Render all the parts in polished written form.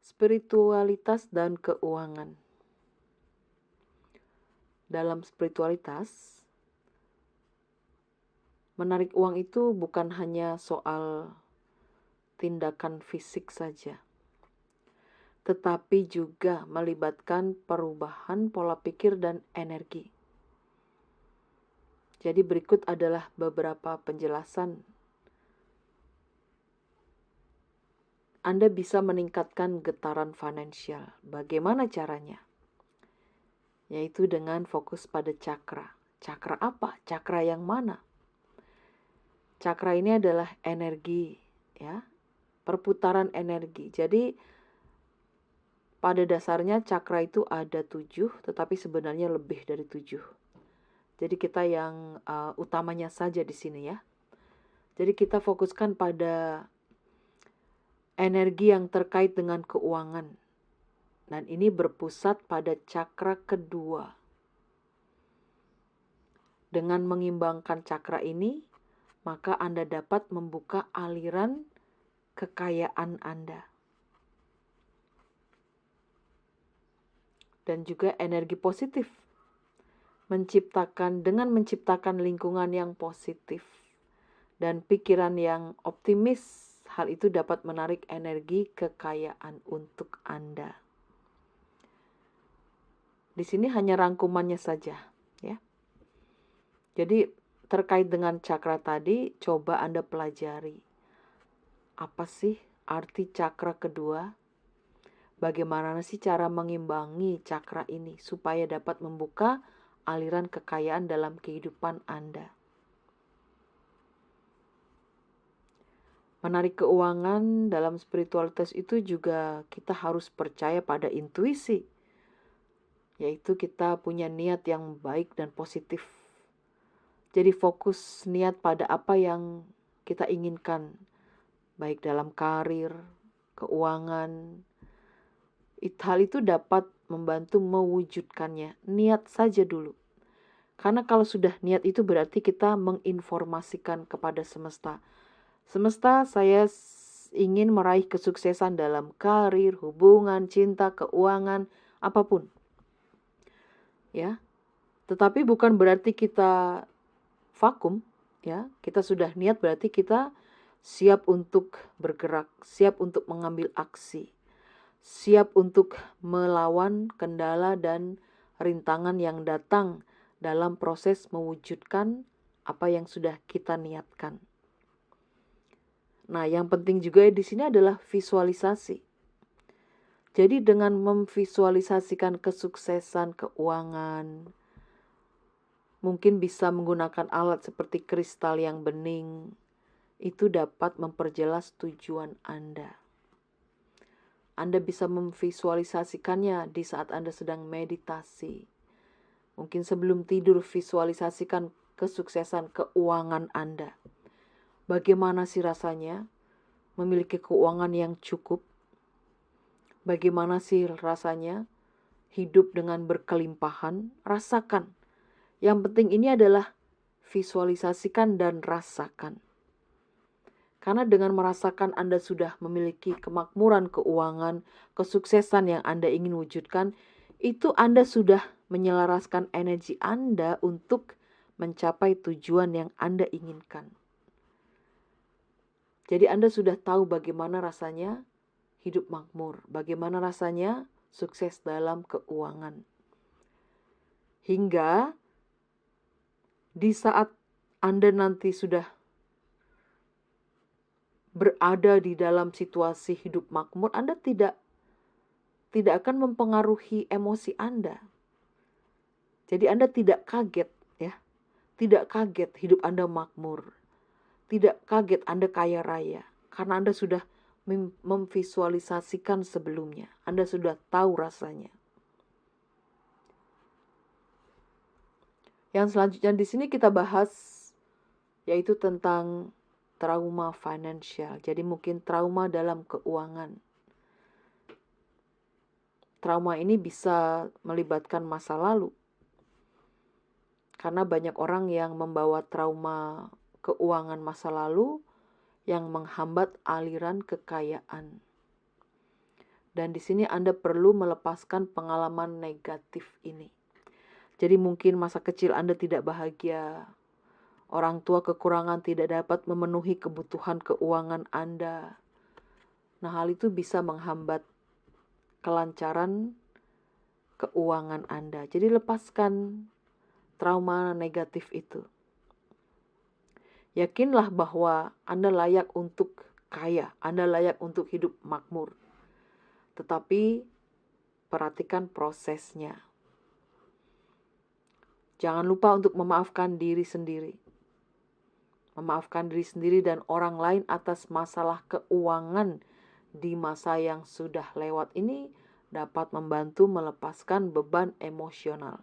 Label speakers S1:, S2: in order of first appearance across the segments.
S1: Spiritualitas dan keuangan. Dalam spiritualitas, menarik uang itu bukan hanya soal tindakan fisik saja, tetapi juga melibatkan perubahan pola pikir dan energi. Jadi berikut adalah beberapa penjelasan. Anda bisa meningkatkan getaran finansial. Bagaimana caranya? Yaitu dengan fokus pada cakra. Cakra apa? Cakra yang mana? Cakra ini adalah energi, ya, perputaran energi. Jadi pada dasarnya cakra itu ada 7, tetapi sebenarnya lebih dari 7. Jadi kita yang utamanya saja di sini ya. Jadi kita fokuskan pada energi yang terkait dengan keuangan. Dan ini berpusat pada cakra kedua. Dengan mengimbangkan cakra ini, maka Anda dapat membuka aliran kekayaan Anda. Dan juga energi positif. Dengan menciptakan lingkungan yang positif dan pikiran yang optimis, hal itu dapat menarik energi kekayaan untuk Anda. Di sini hanya rangkumannya saja, ya. Jadi terkait dengan cakra tadi, coba Anda pelajari. Apa sih arti cakra kedua? Bagaimana sih cara mengimbangi cakra ini supaya dapat membuka aliran kekayaan dalam kehidupan Anda? Menarik keuangan dalam spiritualitas itu juga kita harus percaya pada intuisi, yaitu kita punya niat yang baik dan positif. Jadi fokus niat pada apa yang kita inginkan, baik dalam karir, keuangan. Hal itu dapat membantu mewujudkannya. Niat saja dulu. Karena kalau sudah niat itu berarti kita menginformasikan kepada semesta. Semesta, saya ingin meraih kesuksesan dalam karir, hubungan, cinta, keuangan, apapun. Ya. Tetapi bukan berarti kita vakum, ya. Kita sudah niat berarti kita siap untuk bergerak, siap untuk mengambil aksi, siap untuk melawan kendala dan rintangan yang datang dalam proses mewujudkan apa yang sudah kita niatkan. Nah, yang penting juga di sini adalah visualisasi. Jadi dengan memvisualisasikan kesuksesan keuangan, mungkin bisa menggunakan alat seperti kristal yang bening, itu dapat memperjelas tujuan Anda. Anda bisa memvisualisasikannya di saat Anda sedang meditasi. Mungkin sebelum tidur visualisasikan kesuksesan keuangan Anda. Bagaimana sih rasanya memiliki keuangan yang cukup? Bagaimana sih rasanya hidup dengan berkelimpahan? Rasakan. Yang penting ini adalah visualisasikan dan rasakan. Karena dengan merasakan Anda sudah memiliki kemakmuran keuangan, kesuksesan yang Anda ingin wujudkan, itu Anda sudah menyelaraskan energi Anda untuk mencapai tujuan yang Anda inginkan. Jadi Anda sudah tahu bagaimana rasanya hidup makmur, bagaimana rasanya sukses dalam keuangan. Hingga di saat Anda nanti sudah berada di dalam situasi hidup makmur, Anda tidak akan mempengaruhi emosi Anda. Jadi Anda tidak kaget, ya. Tidak kaget hidup Anda makmur. Tidak kaget Anda kaya raya, karena Anda sudah memvisualisasikan sebelumnya. Anda sudah tahu rasanya. Yang selanjutnya di sini kita bahas yaitu tentang trauma finansial. Jadi mungkin trauma dalam keuangan. Trauma ini bisa melibatkan masa lalu. Karena banyak orang yang membawa trauma keuangan masa lalu yang menghambat aliran kekayaan. Dan di sini Anda perlu melepaskan pengalaman negatif ini. Jadi mungkin masa kecil Anda tidak bahagia, orang tua kekurangan tidak dapat memenuhi kebutuhan keuangan Anda. Nah, hal itu bisa menghambat kelancaran keuangan Anda. Jadi lepaskan trauma negatif itu. Yakinlah bahwa Anda layak untuk kaya, Anda layak untuk hidup makmur. Tetapi perhatikan prosesnya. Jangan lupa untuk memaafkan diri sendiri. Memaafkan diri sendiri dan orang lain atas masalah keuangan di masa yang sudah lewat ini dapat membantu melepaskan beban emosional.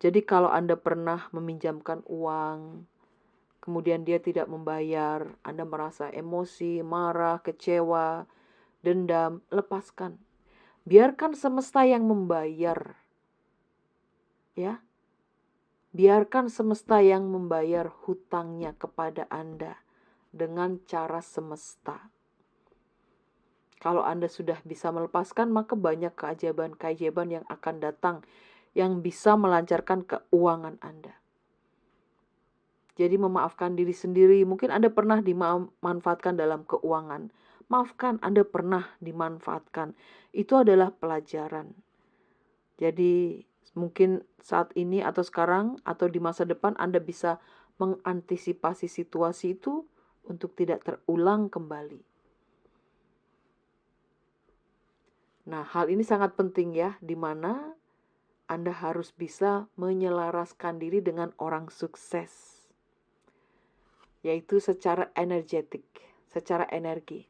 S1: Jadi kalau Anda pernah meminjamkan uang, kemudian dia tidak membayar, Anda merasa emosi, marah, kecewa, dendam, lepaskan. Biarkan semesta yang membayar. Ya. Biarkan semesta yang membayar hutangnya kepada Anda dengan cara semesta. Kalau Anda sudah bisa melepaskan, maka banyak keajaiban-keajaiban yang akan datang yang bisa melancarkan keuangan Anda. Jadi memaafkan diri sendiri, mungkin Anda pernah dimanfaatkan dalam keuangan. Maafkan, Anda pernah dimanfaatkan. Itu adalah pelajaran. Jadi mungkin saat ini atau sekarang atau di masa depan Anda bisa mengantisipasi situasi itu untuk tidak terulang kembali. Nah, hal ini sangat penting ya, di mana Anda harus bisa menyelaraskan diri dengan orang sukses. Yaitu secara energetik, secara energi.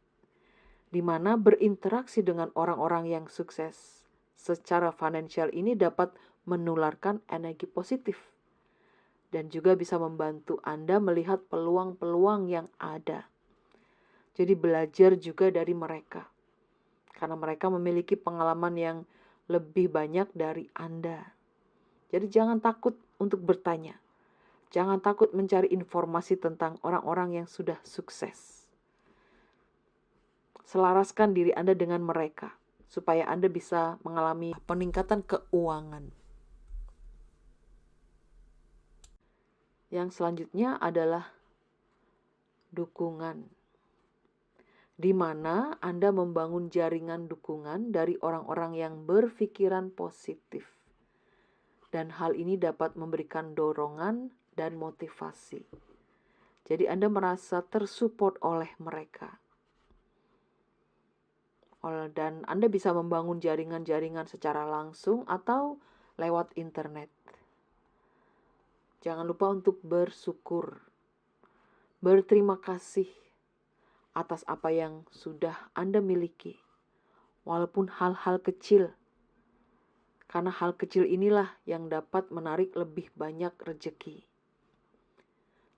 S1: Di mana berinteraksi dengan orang-orang yang sukses secara finansial ini dapat menularkan energi positif. Dan juga bisa membantu Anda melihat peluang-peluang yang ada. Jadi belajar juga dari mereka. Karena mereka memiliki pengalaman yang lebih banyak dari Anda. Jadi jangan takut untuk bertanya. Jangan takut mencari informasi tentang orang-orang yang sudah sukses. Selaraskan diri Anda dengan mereka, supaya Anda bisa mengalami peningkatan keuangan. Yang selanjutnya adalah dukungan, di mana Anda membangun jaringan dukungan dari orang-orang yang berpikiran positif. Dan hal ini dapat memberikan dorongan dan motivasi. Jadi Anda merasa tersupport oleh mereka. Dan Anda bisa membangun jaringan-jaringan secara langsung atau lewat internet. Jangan lupa untuk bersyukur. Berterima kasih atas apa yang sudah Anda miliki. Walaupun hal-hal kecil. Karena hal kecil inilah yang dapat menarik lebih banyak rezeki.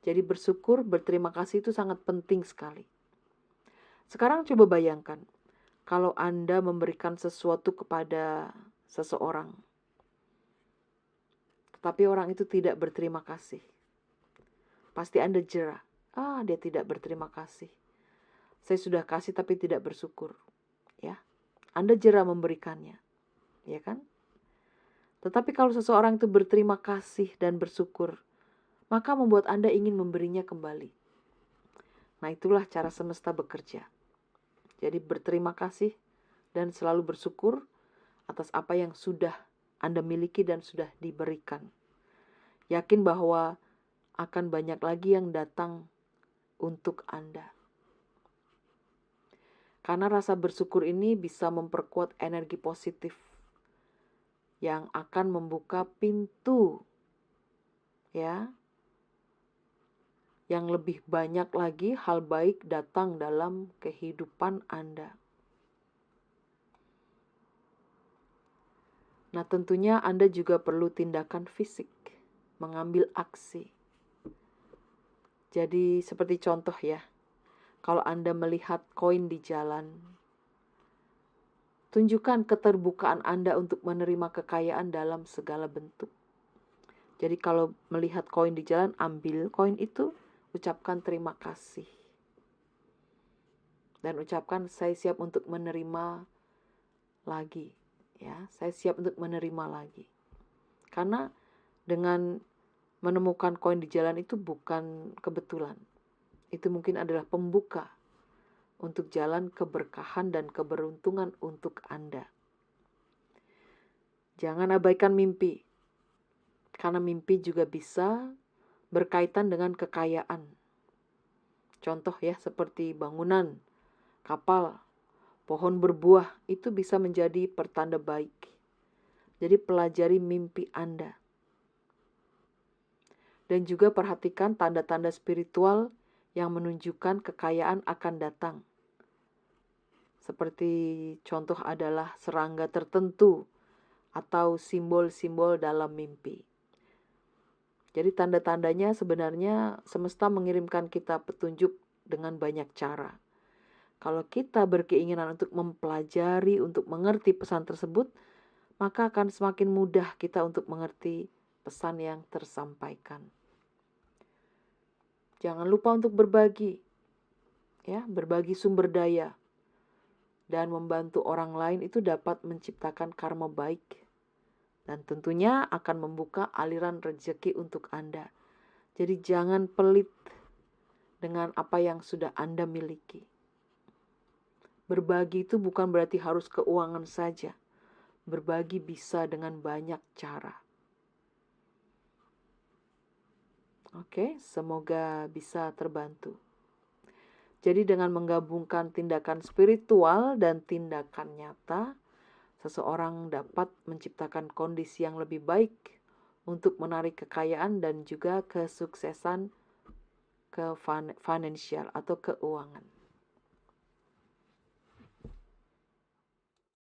S1: Jadi bersyukur, berterima kasih itu sangat penting sekali. Sekarang coba bayangkan, kalau Anda memberikan sesuatu kepada seseorang, tetapi orang itu tidak berterima kasih. Pasti Anda jera, dia tidak berterima kasih. Saya sudah kasih tapi tidak bersyukur. Ya, Anda jera memberikannya, ya kan? Tetapi kalau seseorang itu berterima kasih dan bersyukur, maka membuat Anda ingin memberinya kembali. Nah, itulah cara semesta bekerja. Jadi berterima kasih dan selalu bersyukur atas apa yang sudah Anda miliki dan sudah diberikan. Yakin bahwa akan banyak lagi yang datang untuk Anda. Karena rasa bersyukur ini bisa memperkuat energi positif yang akan membuka pintu, ya, yang lebih banyak lagi hal baik datang dalam kehidupan Anda. Nah, tentunya Anda juga perlu tindakan fisik, mengambil aksi. Jadi seperti contoh ya, kalau Anda melihat koin di jalan, tunjukkan keterbukaan Anda untuk menerima kekayaan dalam segala bentuk. Jadi kalau melihat koin di jalan, ambil koin itu, ucapkan terima kasih. Dan ucapkan saya siap untuk menerima lagi. Ya, saya siap untuk menerima lagi. Karena dengan menemukan koin di jalan itu bukan kebetulan. Itu mungkin adalah pembuka untuk jalan keberkahan dan keberuntungan untuk Anda. Jangan abaikan mimpi, karena mimpi juga bisa berkaitan dengan kekayaan. Contoh ya, seperti bangunan, kapal, pohon berbuah, itu bisa menjadi pertanda baik. Jadi pelajari mimpi Anda. Dan juga perhatikan tanda-tanda spiritual yang menunjukkan kekayaan akan datang. Seperti contoh adalah serangga tertentu atau simbol-simbol dalam mimpi. Jadi tanda-tandanya sebenarnya semesta mengirimkan kita petunjuk dengan banyak cara. Kalau kita berkeinginan untuk mempelajari, untuk mengerti pesan tersebut, maka akan semakin mudah kita untuk mengerti pesan yang tersampaikan. Jangan lupa untuk berbagi, ya, berbagi sumber daya dan membantu orang lain itu dapat menciptakan karma baik dan tentunya akan membuka aliran rezeki untuk Anda. Jadi jangan pelit dengan apa yang sudah Anda miliki. Berbagi itu bukan berarti harus keuangan saja. Berbagi bisa dengan banyak cara. Oke, semoga bisa terbantu. Jadi dengan menggabungkan tindakan spiritual dan tindakan nyata, seseorang dapat menciptakan kondisi yang lebih baik untuk menarik kekayaan dan juga kesuksesan ke finansial atau keuangan.